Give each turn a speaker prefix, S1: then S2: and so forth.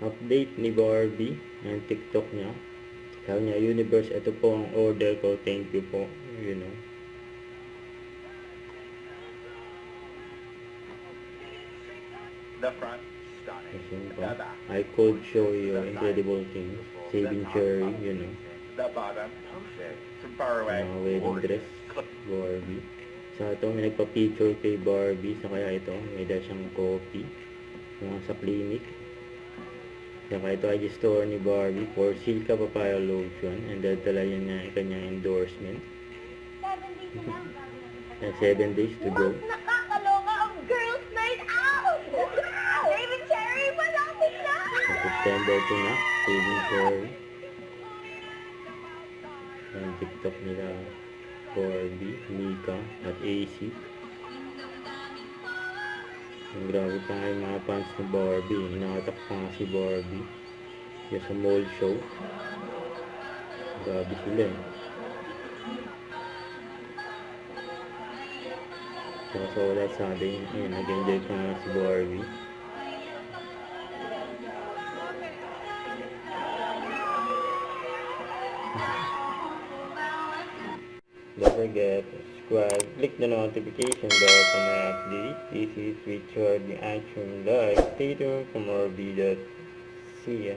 S1: update ni Barbie ang TikTok niya. Sabi niya, Universe, ito po ang order ko. Thank you po. You know.
S2: The front, stunning.
S1: Kasi
S2: The back,
S1: I could show you incredible things. Saving Cherry, you know.
S2: the bottom, okay. From far away.
S1: Wedding dress, Barbie. Sa ito, may nagpa-picture kay Barbie. Sa kaya ito, may dala siyang coffee. Mga sa clinic. Saka ito ay store ni Barbie for Silka Papaya Lotion. And dala yan na kanyang endorsement. 7 days to go.
S3: Nakakaloka ang girls' night out! David Cherry, malapit na!
S1: Sa September 2 na, Saving Cherry. Ang TikTok nila, Barbie, Mika, at AC. Ang grabe pa nga yung mga fans ni Barbie. Inakatak pa nga si Barbie. Yung sa mall show. Grabe sila eh. Saka sa wala sa atin, ayun, nag-enjoy pa nga si Barbie. Don't forget to subscribe, click the notification bell for my update. This is Richard, the Action Live. Stay tuned for more videos. See ya.